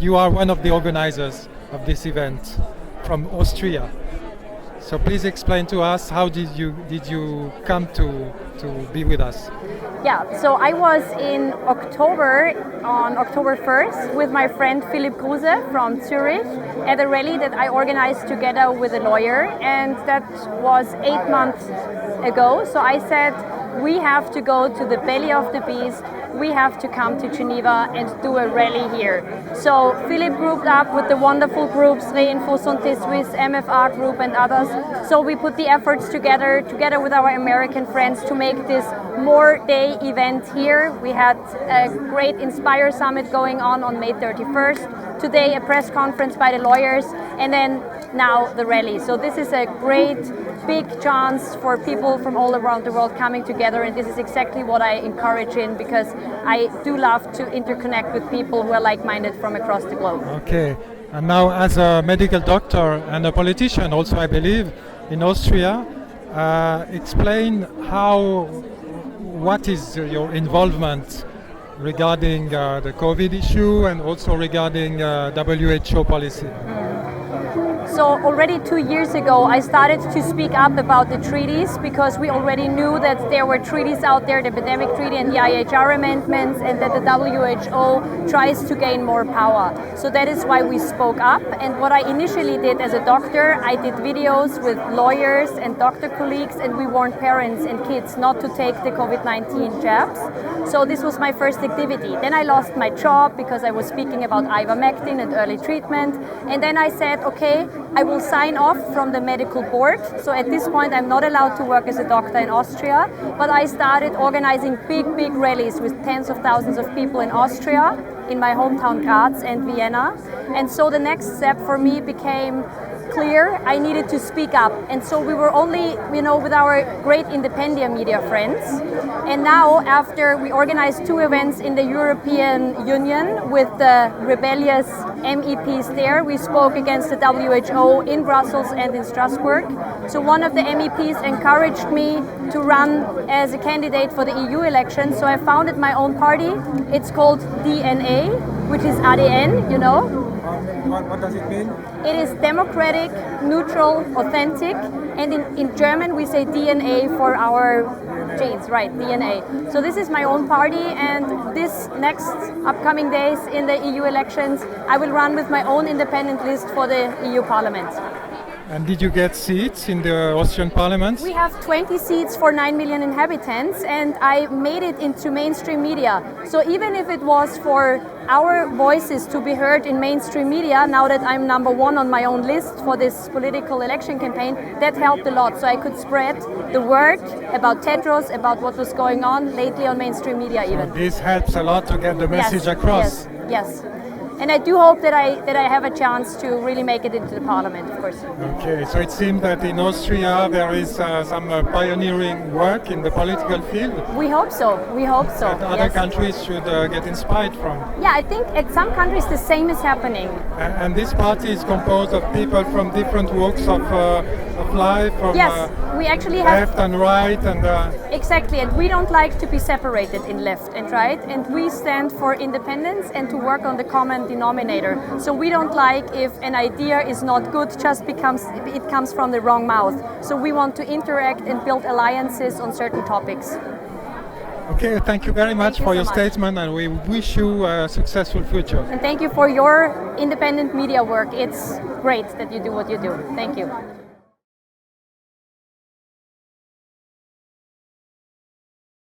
You are one of the organizers of this event from Austria. So please explain to us how did you come to be with us? Yeah, so I was in October, on October 1st, with my friend Philipp Kruse from Zurich at a rally that I organized together with a lawyer, and that was 8 months ago. So I said, we have to go to the belly of the beast, we have to come to Geneva and do a rally here. So Philipp grouped up with the wonderful groups, Reinfo, Santé Suisse, MFR Group and others. So we put the efforts together with our American friends to make this more-day event here. We had a great Inspire Summit going on May 31st. Today a press conference by the lawyers, and then now the rally. So this is a great big chance for people from all around the world coming together, and this is exactly what I encourage in, because I do love to interconnect with people who are like-minded from across the globe. Okay, and now as a medical doctor and a politician also, I believe, in Austria, explain what is your involvement regarding the COVID issue and also regarding WHO policy? So already 2 years ago, I started to speak up about the treaties, because we already knew that there were treaties out there, the pandemic treaty and the IHR amendments, and that the WHO tries to gain more power. So that is why we spoke up. And what I initially did as a doctor, I did videos with lawyers and doctor colleagues, and we warned parents and kids not to take the COVID-19 jabs. So this was my first activity. Then I lost my job because I was speaking about ivermectin and early treatment. And then I said, okay, I will sign off from the medical board. So at this point, I'm not allowed to work as a doctor in Austria, but I started organizing big rallies with tens of thousands of people in Austria, in my hometown Graz and Vienna. And so the next step for me became clear. I needed to speak up. And so we were only, with our great independent media friends. And now, after we organized 2 events in the European Union with the rebellious MEPs there, we spoke against the WHO in Brussels and in Strasbourg. So one of the MEPs encouraged me to run as a candidate for the EU election. So I founded my own party. It's called DNA, which is ADN, What does it mean? It is democratic, neutral, authentic, and in German we say DNA for our genes, right, DNA. So this is my own party, and this next upcoming days in the EU elections, I will run with my own independent list for the EU Parliament. And did you get seats in the Austrian Parliament? We have 20 seats for 9 million inhabitants, and I made it into mainstream media. So even if it was for our voices to be heard in mainstream media, now that I'm number 1 on my own list for this political election campaign, that helped a lot. So I could spread the word about Tedros, about what was going on lately on mainstream media even. This helps a lot to get the message across. Yes. And I do hope that I have a chance to really make it into the parliament, of course. Okay, so it seems that in Austria there is some pioneering work in the political field. We hope so. That other countries should get inspired from. Yeah, I think at some countries the same is happening. And this party is composed of people from different walks of life, from we actually have left and right, and exactly. And we don't like to be separated in left and right, and we stand for independence and to work on the common denominator. So we don't like if an idea is not good just it comes from the wrong mouth. So we want to interact and build alliances on certain topics. Okay, thank you very much for your statement, and we wish you a successful future. And thank you for your independent media work. It's great that you do what you do. Thank you.